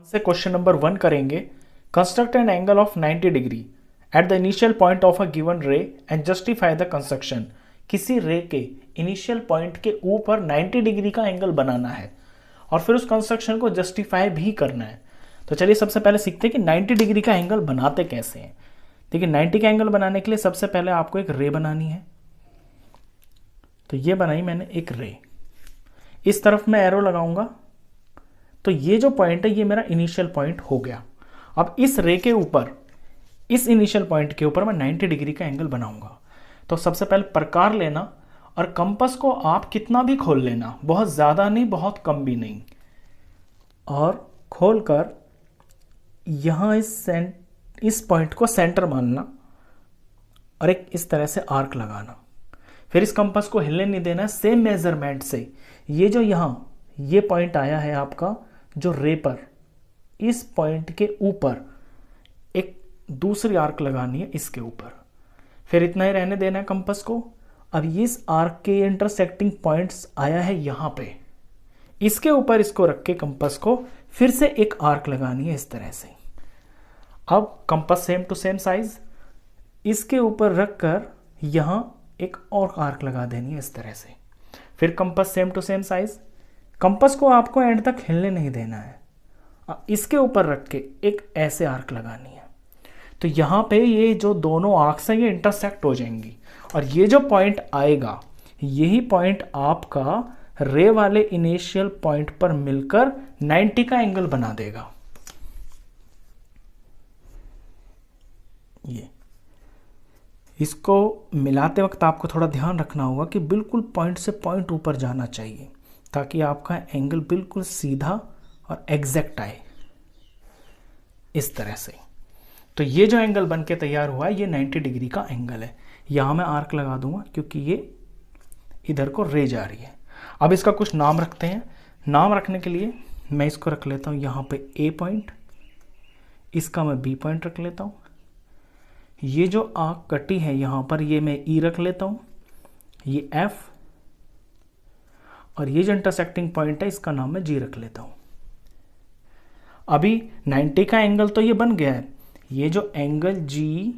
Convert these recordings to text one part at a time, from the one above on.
से question number 1 करेंगे। Construct an angle of 90 degree at the initial point of a given रे and justify the construction. किसी रे के इनिशियल पॉइंट के ऊपर 90 डिग्री का एंगल बनाना है और फिर उस कंस्ट्रक्शन को जस्टिफाई भी करना है। तो चलिए सबसे पहले सीखते हैं कि 90 डिग्री का एंगल बनाते कैसे हैं। देखिए 90 का एंगल बनाने के लिए सबसे पहले आपको एक रे बनानी है। तो ये बनाई मैंने एक रे, इस तरफ मैं एरो लगाऊंगा तो ये जो पॉइंट है ये मेरा इनिशियल पॉइंट हो गया। अब इस रे के ऊपर, इस इनिशियल पॉइंट के ऊपर मैं 90 डिग्री का एंगल बनाऊंगा। तो सबसे पहले प्रकार लेना और कंपास को आप कितना भी खोल लेना, बहुत ज़्यादा नहीं बहुत कम भी नहीं, और खोलकर यहाँ इस पॉइंट को सेंटर मानना और एक इस तरह से आर्क लगाना। फिर इस कंपास को हिलने नहीं देना। सेम मेजरमेंट से ये जो यहाँ ये पॉइंट आया है आपका जो रे पर, इस पॉइंट के ऊपर एक दूसरी आर्क लगानी है इसके ऊपर। फिर इतना ही रहने देना है कंपास को। अब ये इस आर्क के इंटरसेक्टिंग पॉइंट्स आया है यहाँ पे, इसके ऊपर इसको रख के कंपास को फिर से एक आर्क लगानी है इस तरह से। अब compass same to same size, इसके ऊपर रखकर यहाँ एक और आर्क लगा देनी है इस तरह से। फिर compass same to same size, compass को आपको एंड तक हिलने नहीं देना है, इसके ऊपर रख के एक ऐसे आर्क लगानी है। तो यहाँ पे ये जो दोनों आर्क्स हैं ये इंटरसेक्ट हो जाएंगी और ये जो पॉइंट आएगा यही पॉइंट आपका रे वाले इनिशियल पॉइंट पर मिलकर 90 का एंगल बना देगा। ये इसको मिलाते वक्त आपको थोड़ा ध्यान रखना होगा कि बिल्कुल पॉइंट से पॉइंट ऊपर जाना चाहिए ताकि आपका एंगल बिल्कुल सीधा और एग्जैक्ट आए इस तरह से। तो ये जो एंगल बन के तैयार हुआ है ये 90 डिग्री का एंगल है। यहाँ मैं आर्क लगा दूंगा क्योंकि ये इधर को रे जा रही है। अब इसका कुछ नाम रखते हैं। नाम रखने के लिए मैं इसको रख लेता हूँ यहाँ पे ए पॉइंट, इसका मैं बी पॉइंट रख लेता हूँ। ये जो आर्क कटी है यहाँ पर ये मैं ई रख लेता हूँ, ये एफ, और ये जो इंटरसेक्टिंग पॉइंट है इसका नाम मैं जी रख लेता हूँ। अभी 90 का एंगल तो ये बन गया है। ये जो एंगल जी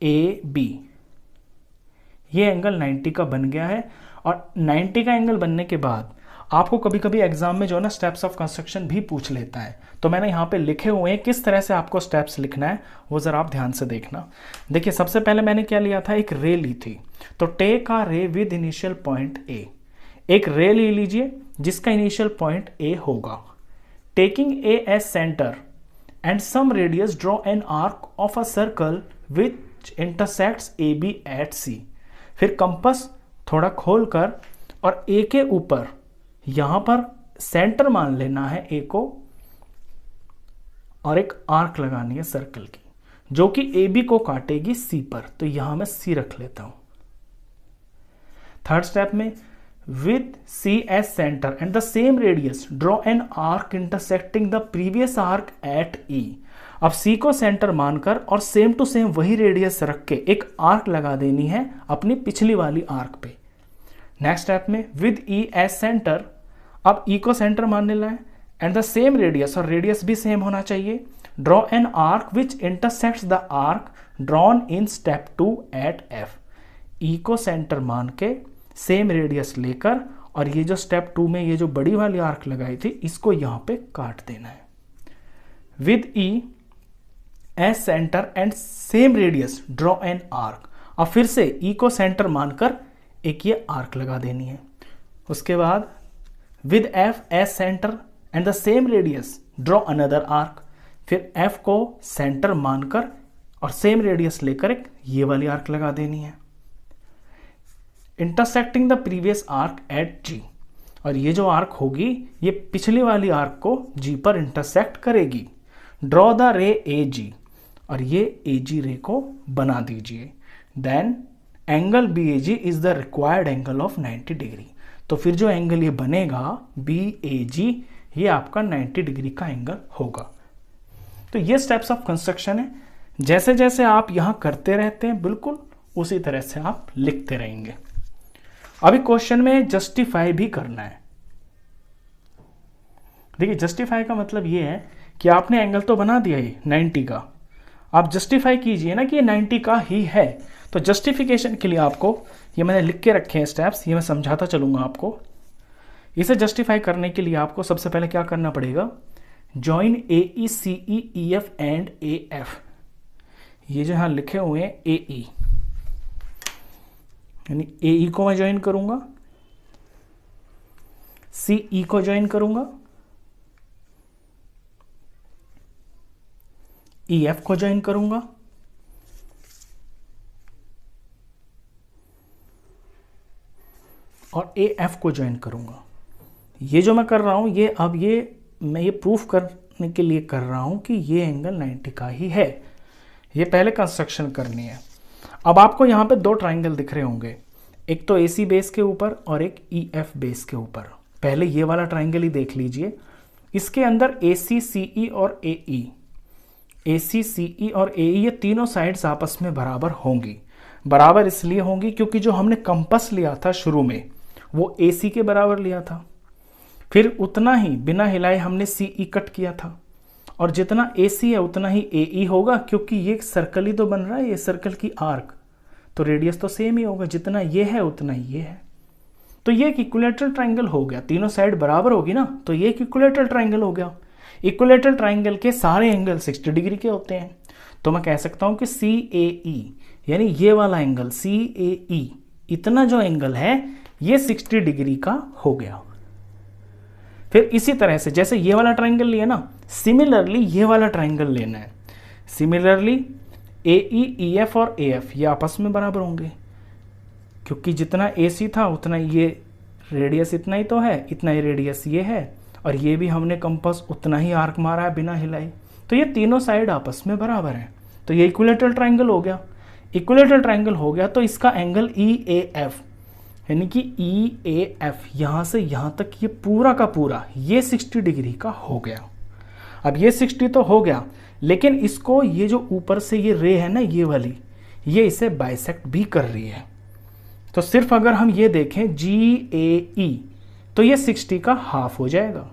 ए बी ये एंगल 90 का बन गया है। और 90 का एंगल बनने के बाद आपको कभी कभी एग्जाम में जो है ना स्टेप्स ऑफ कंस्ट्रक्शन भी पूछ लेता है। तो मैंने यहाँ पे लिखे हुए हैं, किस तरह से आपको स्टेप्स लिखना है वो ज़रा आप ध्यान से देखना। देखिए सबसे पहले मैंने क्या लिया था, एक रे ली थी। तो टेक आ रे विद इनिशियल पॉइंट ए, एक रे ले लीजिए जिसका इनिशियल पॉइंट ए होगा। Taking A as centre and some radius draw an arc of a circle which intersects A B at C. फिर कंपास थोड़ा खोलकर और ए के ऊपर यहां पर सेंटर मान लेना है ए को और एक आर्क लगानी है सर्कल की जो कि ए बी को काटेगी सी पर। तो यहां मैं सी रख लेता हूं। थर्ड स्टेप में with C as center and the same radius draw an arc intersecting the previous arc at E। अब C को सेंटर मानकर और सेम टू सेम वही रेडियस रख के एक आर्क लगा देनी है अपनी पिछली वाली आर्क पे। नेक्स्ट स्टेप में with E as center, अब E को सेंटर मान लेना है एंड द सेम रेडियस, और रेडियस भी सेम होना चाहिए, draw an arc which intersects the arc drawn in step 2 at F। E को सेंटर मान के सेम रेडियस लेकर और ये जो स्टेप 2 में ये जो बड़ी वाली आर्क लगाई थी इसको यहाँ पे काट देना है। With E as centre and same radius draw an arc. अब फिर से ई को सेंटर मानकर एक ये आर्क लगा देनी है। उसके बाद with F as centre and the same radius draw another arc. फिर एफ को सेंटर मानकर और सेम रेडियस लेकर एक ये वाली आर्क लगा देनी है। Intersecting the previous arc at G, और ये जो आर्क होगी ये पिछली वाली आर्क को जी पर इंटरसेक्ट करेगी। ड्रॉ द रे ए जी, और ये ए जी रे को बना दीजिए। Then angle B A G is the required angle of 90 degree. तो फिर जो एंगल ये बनेगा बी ए जी ये आपका 90 डिग्री का एंगल होगा। तो ये स्टेप्स ऑफ कंस्ट्रक्शन है। जैसे जैसे आप यहाँ करते रहते हैं बिल्कुल उसी तरह से आप लिखते रहेंगे। अभी क्वेश्चन में जस्टिफाई भी करना है। देखिए जस्टिफाई का मतलब ये है कि आपने एंगल तो बना दिया ये 90 का, आप जस्टिफाई कीजिए ना कि ये 90 का ही है। तो जस्टिफिकेशन के लिए आपको ये मैंने लिख के रखे हैं स्टेप्स, ये मैं समझाता चलूँगा आपको। इसे जस्टिफाई करने के लिए आपको सबसे पहले क्या करना पड़ेगा, join A E C E F and A F. ये जो यहाँ लिखे हुए हैं ए ई, यानी ए ई को मैं ज्वाइन करूंगा, सी ई को ज्वाइन करूंगा, ई एफ को ज्वाइन करूंगा, और ए एफ को ज्वाइन करूंगा। ये जो मैं कर रहा हूं ये अब मैं ये प्रूफ करने के लिए कर रहा हूं कि ये एंगल 90 का ही है। ये पहले कंस्ट्रक्शन करनी है। अब आपको यहाँ पे दो ट्राइंगल दिख रहे होंगे, एक तो AC बेस के ऊपर और एक EF बेस के ऊपर। पहले ये वाला ट्राइंगल ही देख लीजिए। इसके अंदर AC, CE और AE, AC, CE और AE ये तीनों साइड्स आपस में बराबर होंगी। बराबर इसलिए होंगी क्योंकि जो हमने कंपास लिया था शुरू में वो AC के बराबर लिया था, फिर उतना ही बिना हिलाए हमने CE कट किया था, और जितना AC है उतना ही AE होगा, क्योंकि ये सर्कल ही तो बन रहा है, ये सर्कल की आर्क, तो रेडियस तो सेम ही होगा, जितना ये है उतना ही ये है। तो ये एक इक्विलैटरल ट्राइंगल हो गया, तीनों साइड बराबर होगी ना, तो ये एक इक्विलैटरल ट्राइंगल हो गया। इक्विलैटरल ट्राइंगल के सारे एंगल 60 डिग्री के होते हैं, तो मैं कह सकता हूं कि CAE यानी ये वाला एंगल CAE, इतना जो एंगल है ये 60 डिग्री का हो गया। फिर इसी तरह से जैसे ये वाला ट्राइंगल लिया ना, सिमिलरली ये वाला ट्राइंगल लेना है। सिमिलरली AE, EF और AF ये आपस में बराबर होंगे, क्योंकि जितना AC था उतना ये रेडियस इतना ही तो है, इतना ही रेडियस ये है, और ये भी हमने कंपास उतना ही आर्क मारा है बिना हिलाई, तो ये तीनों साइड आपस में बराबर है। तो ये इक्विलैटरल ट्राइंगल हो गया। इक्विलैटरल ट्राइंगल हो गया तो इसका एंगल EAF यानी कि EAF यहाँ से यहाँ तक ये पूरा का पूरा ये 60 डिग्री का हो गया। अब ये 60 तो हो गया, लेकिन इसको ये जो ऊपर से ये रे है ना ये वाली, ये इसे बाइसेक्ट भी कर रही है। तो सिर्फ अगर हम ये देखें GAE तो ये 60 का हाफ हो जाएगा,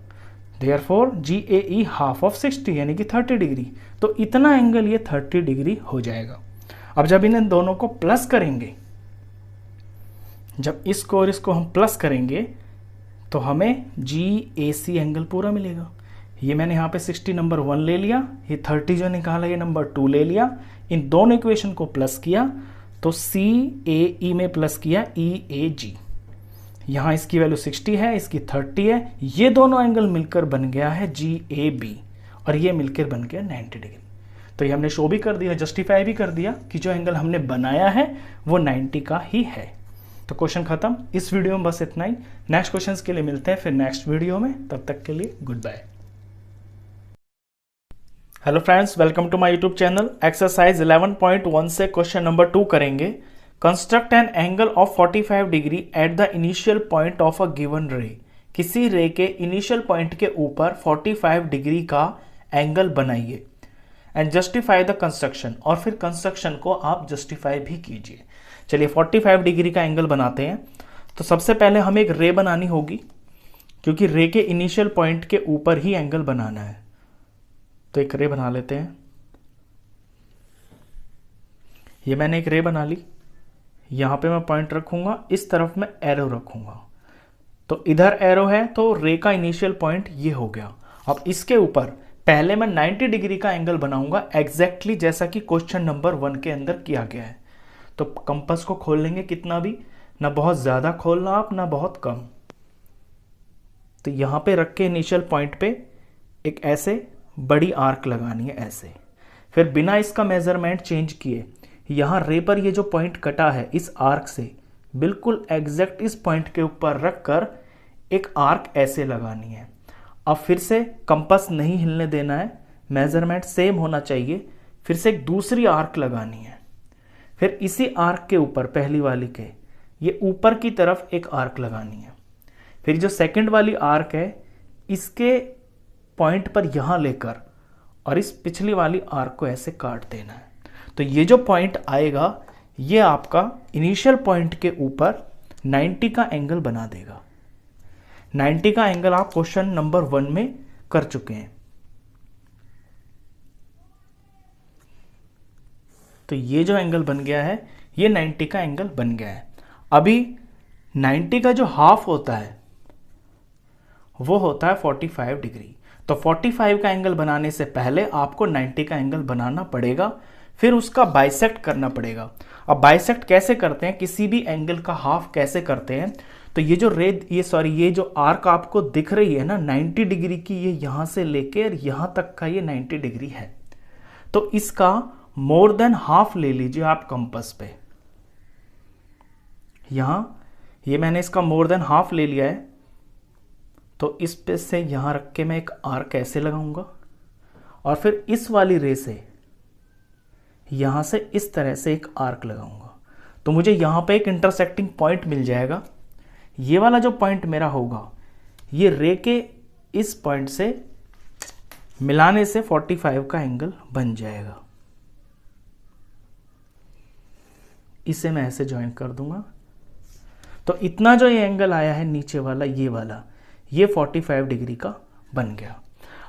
देयरफॉर GAE हाफ ऑफ 60 यानी कि 30 डिग्री। तो इतना एंगल ये 30 डिग्री हो जाएगा। अब जब इन्हें दोनों को प्लस करेंगे, जब इसको और इसको हम प्लस करेंगे तो हमें GAC एंगल पूरा मिलेगा। ये मैंने यहाँ पे 60 नंबर 1 ले लिया, ये 30 जो निकाला ये नंबर 2 ले लिया, इन दोनों इक्वेशन को प्लस किया तो CAE में प्लस किया EAG। यहाँ इसकी वैल्यू 60 है, इसकी 30 है, ये दोनों एंगल मिलकर बन गया है GAB, और ये मिलकर बन गया 90 डिग्री। तो ये हमने शो भी कर दिया, जस्टिफाई भी कर दिया कि जो एंगल हमने बनाया है वो 90 का ही है। तो क्वेश्चन खत्म। इस वीडियो में बस इतना ही। नेक्स्ट क्वेश्चंस के लिए मिलते हैं फिर नेक्स्ट वीडियो में, तब तक के लिए good bye. Hello friends, welcome to my YouTube channel. Exercise 11.1 से क्वेश्चन नंबर 2 करेंगे। Construct an angle of 45 degree at the initial point of a given ray. किसी रे के इनिशियल पॉइंट के ऊपर 45 डिग्री का एंगल बनाइए एंड जस्टिफाई द कंस्ट्रक्शन, और फिर कंस्ट्रक्शन को आप जस्टिफाई भी कीजिए। चलिए 45 डिग्री का एंगल बनाते हैं। तो सबसे पहले हमें एक रे बनानी होगी, क्योंकि रे के इनिशियल पॉइंट के ऊपर ही एंगल बनाना है। तो एक रे बना लेते हैं। ये मैंने एक रे बना ली, यहां पे मैं पॉइंट रखूंगा, इस तरफ मैं एरो रखूंगा। तो इधर एरो है तो रे का इनिशियल पॉइंट ये हो गया। अब इसके ऊपर पहले मैं 90 डिग्री का एंगल बनाऊंगा, एग्जैक्टली जैसा कि क्वेश्चन नंबर 1 के अंदर किया गया है। तो कंपास को खोल लेंगे, कितना भी, ना बहुत ज्यादा खोलना आप, ना बहुत कम। तो यहां पे रख के इनिशियल पॉइंट पे एक ऐसे बड़ी आर्क लगानी है ऐसे। फिर बिना इसका मेजरमेंट चेंज किए यहां रे पर ये जो पॉइंट कटा है इस आर्क से बिल्कुल एग्जैक्ट इस पॉइंट के ऊपर रखकर एक आर्क ऐसे लगानी है। अब फिर से कंपास नहीं हिलने देना है, मेजरमेंट सेम होना चाहिए। फिर से एक दूसरी आर्क लगानी है, फिर इसी आर्क के ऊपर पहली वाली के ये ऊपर की तरफ एक आर्क लगानी है। फिर जो सेकंड वाली आर्क है इसके पॉइंट पर यहां लेकर और इस पिछली वाली आर्क को ऐसे काट देना है। तो ये जो पॉइंट आएगा ये आपका इनिशियल पॉइंट के ऊपर 90 का एंगल बना देगा। 90 का एंगल आप क्वेश्चन नंबर 1 में कर चुके हैं। तो ये जो एंगल बन गया है ये 90 का एंगल बन गया है। अभी 90 का जो हाफ होता है वो होता है 45 डिग्री। तो 45 का एंगल बनाने से पहले आपको 90 का एंगल बनाना पड़ेगा, फिर उसका बाइसेक्ट करना पड़ेगा। अब बाइसेक्ट कैसे करते हैं, किसी भी एंगल का हाफ कैसे करते हैं, तो ये जो ये जो आर्क आपको दिख रही है ना 90 डिग्री की, ये यहां से लेके यहां तक का ये 90 डिग्री है। तो इसका मोर देन हाफ ले लीजिए आप कंपास पे। यहां ये मैंने इसका मोर देन हाफ ले लिया है, तो इस पे से यहां रख के मैं एक आर्क ऐसे लगाऊंगा और फिर इस वाली रे से यहां से इस तरह से एक आर्क लगाऊंगा। तो मुझे यहां पे एक इंटरसेक्टिंग पॉइंट मिल जाएगा। ये वाला जो पॉइंट मेरा होगा ये रे के इस पॉइंट से मिलाने से 45 का एंगल बन जाएगा। इसे मैं ऐसे ज्वाइन कर दूंगा। तो इतना जो ये एंगल आया है नीचे वाला, ये 45 डिग्री का बन गया।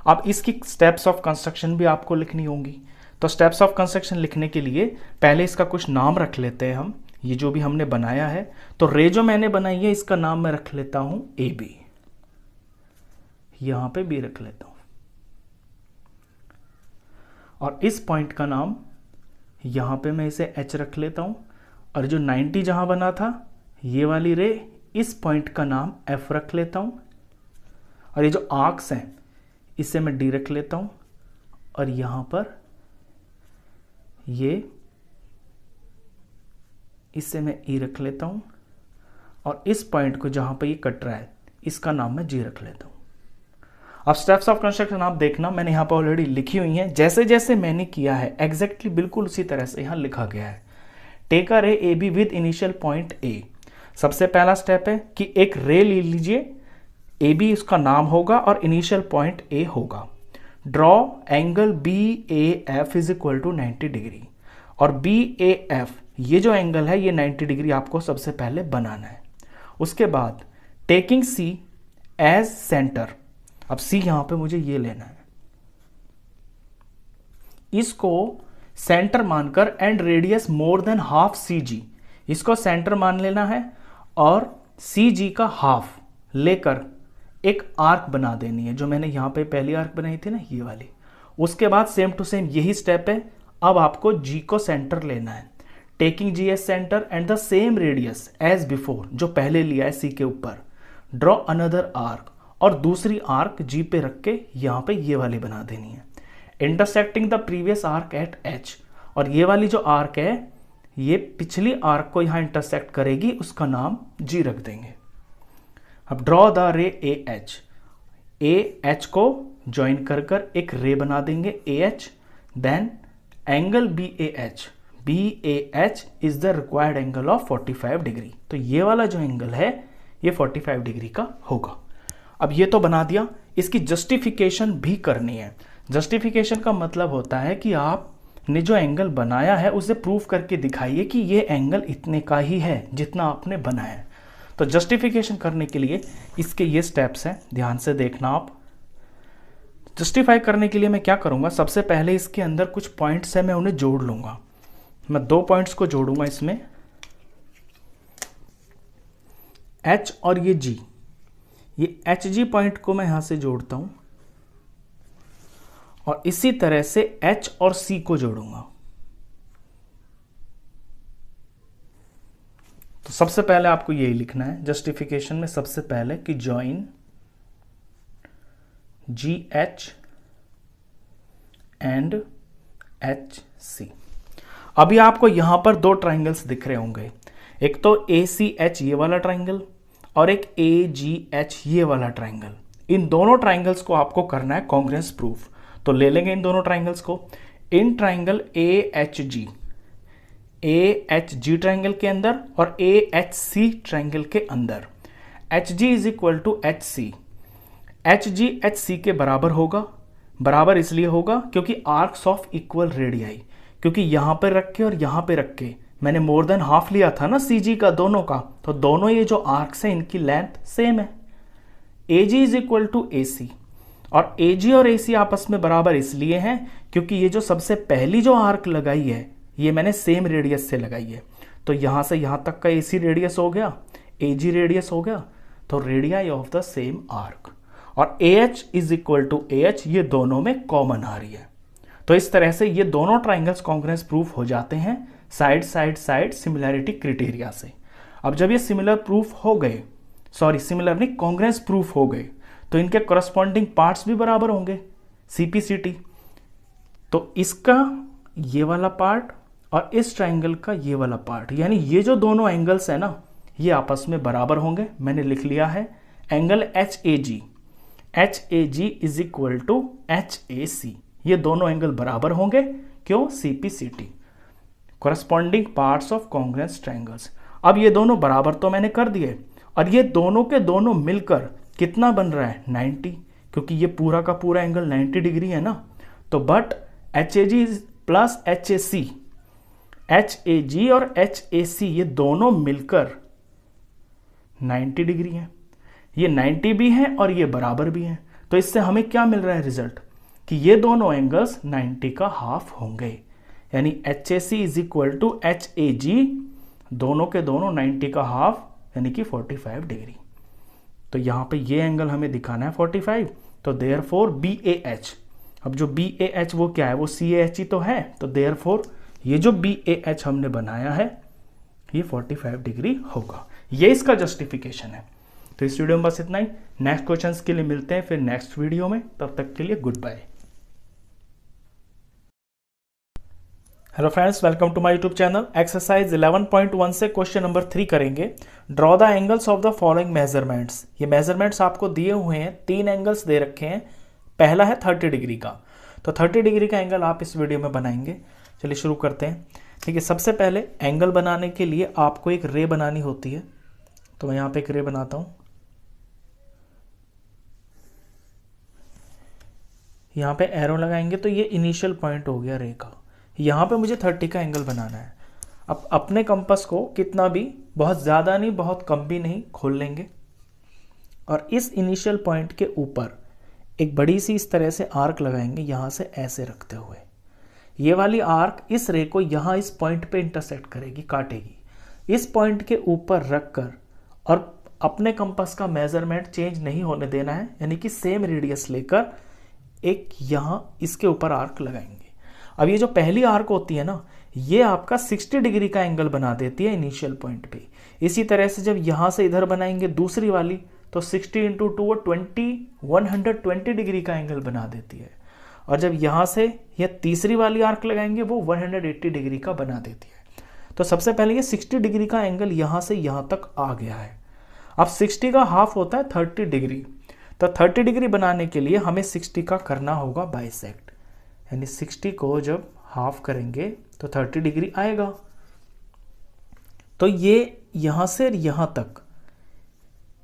अब इसकी स्टेप्स ऑफ कंस्ट्रक्शन भी आपको लिखनी होंगी। तो स्टेप्स ऑफ कंस्ट्रक्शन लिखने के लिए पहले इसका कुछ नाम रख लेते हैं हम। ये जो भी हमने बनाया है, तो रे जो मैंने बनाई है इसका नाम मैं रख लेता हूं ए बी, यहां पे बी रख लेता हूं, और इस पॉइंट का नाम यहां पे मैं इसे एच रख लेता हूं, और जो 90 जहां बना था ये वाली रे, इस पॉइंट का नाम एफ रख लेता हूं, और ये जो आर्क्स हैं इसे मैं डी रख लेता हूं, और यहां पर ये इसे मैं ई रख लेता हूं, और इस पॉइंट को जहां पे ये कट रहा है इसका नाम मैं जी रख लेता हूं। अब स्टेप्स ऑफ कंस्ट्रक्शन आप देखना, मैंने यहां पर ऑलरेडी लिखी हुई हैं। जैसे जैसे मैंने किया है एग्जैक्टली बिल्कुल उसी तरह से यहां लिखा गया है। टेक अ रे A be with initial point ए। सबसे पहला स्टेप है कि एक रे ले लीजिए, ए बी उसका नाम होगा और इनिशियल पॉइंट ए होगा। Draw angle B A F is equal to 90 degree, और बी ए एफ ये जो एंगल है ये 90 डिग्री आपको सबसे पहले बनाना है। उसके बाद टेकिंग सी एज सेंटर, अब सी यहां पे मुझे ये लेना है, इसको सेंटर मानकर and radius more than half C G, इसको सेंटर मान लेना है और सी जी का हाफ लेकर एक आर्क बना देनी है, जो मैंने यहां पे पहली आर्क बनाई थी ना ये वाली। उसके बाद सेम टू सेम यही स्टेप है। अब आपको जी को सेंटर लेना है, taking G as centre and the same radius as before, जो पहले लिया है सी के ऊपर। ड्रॉ अनदर आर्क, और दूसरी आर्क जी पे रख के यहां पे ये वाली बना देनी है, intersecting the previous arc eight H, और ये वाली जो आर्क है ये पिछली आर्क को यहां इंटरसेक्ट करेगी, उसका नाम जी रख देंगे। अब draw the ray A H, A H को ज्वाइन कर कर एक रे बना देंगे A H, then angle B A H, B A H is the required angle of 45 degree. तो ये वाला जो एंगल है ये 45 डिग्री का होगा। अब ये तो बना दिया, इसकी जस्टिफिकेशन भी करनी है। जस्टिफिकेशन का मतलब होता है कि आपने जो एंगल बनाया है उसे प्रूव करके दिखाइए कि ये एंगल इतने का ही है जितना आपने बनाया है। तो जस्टिफिकेशन करने के लिए इसके ये स्टेप्स हैं, ध्यान से देखना आप। जस्टिफाई करने के लिए मैं क्या करूंगा, सबसे पहले इसके अंदर कुछ पॉइंट्स है मैं उन्हें जोड़ लूंगा। मैं 2 पॉइंट्स को जोड़ूंगा इसमें, एच और ये जी। ये एच जी पॉइंट को मैं यहां से जोड़ता हूं, और इसी तरह से एच और सी को जोड़ूंगा। तो सबसे पहले आपको यही लिखना है जस्टिफिकेशन में, सबसे पहले कि join G H and H C. अभी आपको यहां पर 2 ट्राइंगल्स दिख रहे होंगे, एक तो ए सी एच ये वाला ट्राइंगल और एक ए जी एच ये वाला ट्राइंगल। इन दोनों ट्राइंगल्स को आपको करना है कॉन्ग्रुएंस प्रूफ। तो ले लेंगे इन दोनों ट्राइंगल्स को। इन triangle A H G triangle के अंदर और ए एच सी ट्राइंगल के अंदर H G is equal to H C. H G H C के बराबर होगा। बराबर इसलिए होगा क्योंकि आर्क्स ऑफ इक्वल रेडियाई, क्योंकि यहां पर रख के और यहां पे रख के मैंने मोर देन हाफ लिया था ना सी जी का दोनों का, तो दोनों ये जो आर्क्स हैं इनकी लेंथ सेम है। ए जी इज इक्वल टू ए सी, और ए जी और ए सी आपस में बराबर इसलिए हैं क्योंकि ये जो सबसे पहली जो आर्क लगाई है ये मैंने सेम रेडियस से लगाई है, तो यहाँ से यहाँ तक का AC रेडियस हो गया, AG रेडियस हो गया, तो radii of the same arc, और AH is equal to AH, ये दोनों में कॉमन आ रही है। तो इस तरह से ये दोनों ट्राइंगल्स कॉन्ग्रुएंस प्रूफ हो जाते हैं side side side similarity criteria से। अब जब ये सिमिलर प्रूफ हो गए, सॉरी सिमिलर नहीं, कॉन्ग्रुएंस प्रूफ हो गए, तो इनके करस्पॉन्डिंग पार्ट्स भी बराबर होंगे, CP/CT। तो इसका ये वाला पार्ट और इस ट्राइंगल का ये वाला पार्ट, यानी ये जो दोनों एंगल्स है ना, ये आपस में बराबर होंगे। मैंने लिख लिया है angle HAG is equal to HAC, ये दोनों एंगल बराबर होंगे। क्यों? CP/CT, corresponding parts of congruence triangles. अब ये दोनों बराबर तो मैंने कर दिए, और ये दोनों के दोनों मिलकर कितना बन रहा है? 90, क्योंकि ये पूरा का पूरा एंगल 90 डिग्री है ना। तो बट HAG प्लस HAG और HAC ये दोनों मिलकर 90 डिग्री है, ये 90 भी है और ये बराबर भी है। तो इससे हमें क्या मिल रहा है रिजल्ट, कि ये दोनों एंगल्स 90 का हाफ होंगे, यानी HAC is equal to HAG, दोनों के दोनों 90 का हाफ, यानी कि 45 डिग्री। तो यहाँ पे ये एंगल हमें दिखाना है 45, तो देयरफॉर BAH, अब जो BAH वो क्या है? वो CAH ही तो है, तो देयरफॉर ये जो BAH हमने बनाया है ये 45 डिग्री होगा। ये इसका जस्टिफिकेशन है। तो इस वीडियो में बस इतना ही। नेक्स्ट क्वेश्चंस के लिए मिलते हैं फिर नेक्स्ट वीडियो में, तब तक के लिए good bye. Hello friends, welcome to my YouTube channel. Exercise 11.1 से क्वेश्चन नंबर 3 करेंगे। Draw the angles of the following measurements. ये मेजरमेंट्स आपको दिए हुए हैं, 3 एंगल्स दे रखे हैं। पहला है 30 डिग्री का, तो 30 डिग्री का एंगल आप इस वीडियो में बनाएंगे। चलिए शुरू करते हैं। ठीक है, सबसे पहले एंगल बनाने के लिए आपको एक रे बनानी होती है, तो मैं यहाँ पे एक रे बनाता हूँ। यहाँ पे एरो लगाएंगे तो ये इनिशियल पॉइंट हो गया रे का। यहाँ पे मुझे 30 का एंगल बनाना है। अब अपने कंपास को कितना भी, बहुत ज़्यादा नहीं बहुत कम भी नहीं, खोल लेंगे और इस इनिशियल पॉइंट के ऊपर एक बड़ी सी इस तरह से आर्क लगाएंगे, यहाँ से ऐसे रखते हुए। ये वाली आर्क इस रे को यहाँ इस पॉइंट पे इंटरसेक्ट करेगी, काटेगी। इस पॉइंट के ऊपर रखकर और अपने कंपास का मेजरमेंट चेंज नहीं होने देना है, यानी कि सेम रेडियस लेकर एक यहाँ इसके ऊपर आर्क लगाएंगे। अब ये जो पहली आर्क होती है ना, ये आपका 60 डिग्री का एंगल बना देती है इनिशियल पॉइंट पे। इसी तरह से जब यहाँ से इधर बनाएंगे दूसरी वाली, तो 60 इंटू 2 120 डिग्री का एंगल बना देती है। और जब यहाँ से यह तीसरी वाली आर्क लगाएंगे वो 180 डिग्री का बना देती है। तो सबसे पहले ये 60 डिग्री का एंगल यहाँ से यहाँ तक आ गया है। अब 60 का हाफ होता है 30 डिग्री, तो 30 डिग्री बनाने के लिए हमें 60 का करना होगा बाइसेक्ट, यानी 60 को जब हाफ करेंगे तो 30 डिग्री आएगा। तो ये यहाँ से यहाँ तक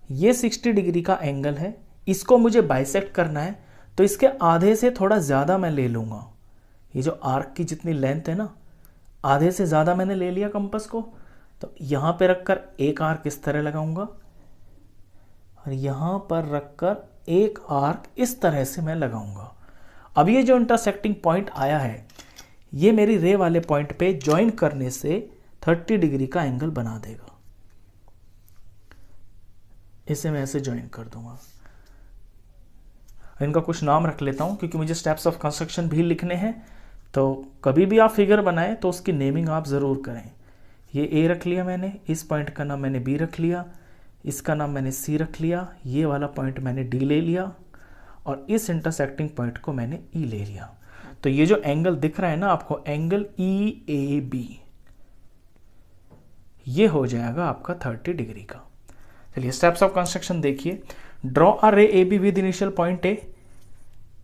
ये 60 डिग्री का एंगल है, इसको मुझे बाइसेक्ट करना है, तो इसके आधे से थोड़ा ज़्यादा मैं ले लूँगा। ये जो आर्क की जितनी लेंथ है ना, आधे से ज़्यादा मैंने ले लिया कंपास को, तो यहाँ पे रखकर एक आर्क इस तरह लगाऊंगा और यहाँ पर रखकर एक आर्क इस तरह से मैं लगाऊंगा। अब ये जो इंटरसेक्टिंग पॉइंट आया है, ये मेरी रे वाले पॉइंट पे ज्वाइन करने से 30 डिग्री का एंगल बना देगा। इसे मैं ऐसे ज्वाइन कर दूंगा। इनका कुछ नाम रख लेता हूं, क्योंकि मुझे स्टेप्स ऑफ कंस्ट्रक्शन भी लिखने हैं। तो कभी भी आप फिगर बनाएं तो उसकी नेमिंग आप ज़रूर करें। ये ए रख लिया मैंने, इस पॉइंट का नाम मैंने बी रख लिया, इसका नाम मैंने सी रख लिया, ये वाला पॉइंट मैंने डी ले लिया और इस इंटरसेक्टिंग पॉइंट को मैंने ई ले लिया। तो ये जो एंगल दिख रहा है ना आपको, एंगल EAB, ये हो जाएगा आपका 30 डिग्री का। चलिए स्टेप्स ऑफ कंस्ट्रक्शन देखिए। Draw a ray AB with initial point A.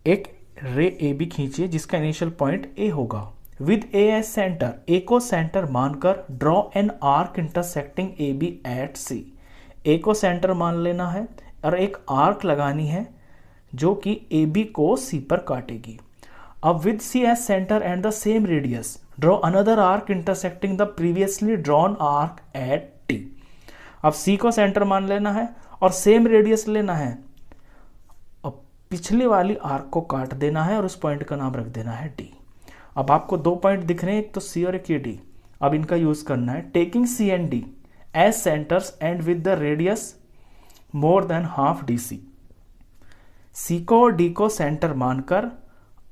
एक रे AB खींचिए जिसका इनिशियल पॉइंट A होगा। With A as centre, A को सेंटर मानकर draw an arc intersecting AB at C। A को सेंटर मान लेना है और एक आर्क लगानी है जो कि AB को C पर काटेगी। अब with C as centre and the same radius, draw another arc intersecting the previously drawn arc at T। अब C को सेंटर मान लेना है और सेम रेडियस लेना है और पिछली वाली आर्क को काट देना है और उस पॉइंट का नाम रख देना है D। अब आपको 2 पॉइंट दिख रहे हैं, एक तो सी और एक ये डी। अब इनका यूज करना है। Taking C and D as centres and with the radius more than half D C. C को और डी को सेंटर मानकर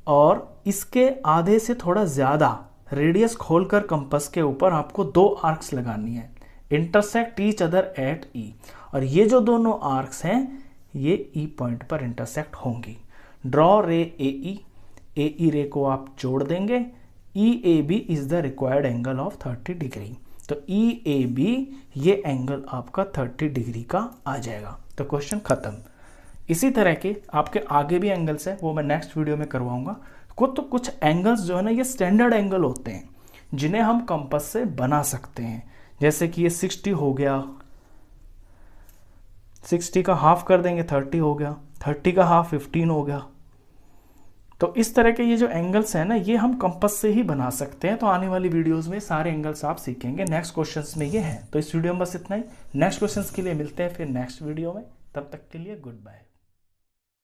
और इसके आधे से थोड़ा ज्यादा रेडियस खोलकर कंपास के ऊपर आपको 2 आर्क्स लगानी है। Intersect each other at E, और ये जो दोनों आर्क्स हैं ये ई पॉइंट पर इंटरसेक्ट होंगी। Draw ray A E ray को आप जोड़ देंगे। E A B is the required angle of 30 degree. तो ई ए बी ये एंगल आपका 30 डिग्री का आ जाएगा। तो क्वेश्चन खत्म। इसी तरह के आपके आगे भी एंगल्स है, वो मैं नेक्स्ट वीडियो में करवाऊंगा। कुछ एंगल्स जो है ना ये स्टैंडर्ड एंगल होते हैं जिन्हें हम कंपास से बना सकते हैं। जैसे कि ये 60 हो गया, 60 का हाफ कर देंगे 30 हो गया, 30 का हाफ 15 हो गया। तो इस तरह के ये जो एंगल्स हैं ना ये हम कंपास से ही बना सकते हैं। तो आने वाली वीडियोस में सारे एंगल्स आप सीखेंगे। नेक्स्ट क्वेश्चंस में ये है। तो इस वीडियो में बस इतना ही। नेक्स्ट क्वेश्चंस के लिए मिलते हैं फिर नेक्स्ट वीडियो में। तब तक के लिए गुड बाय।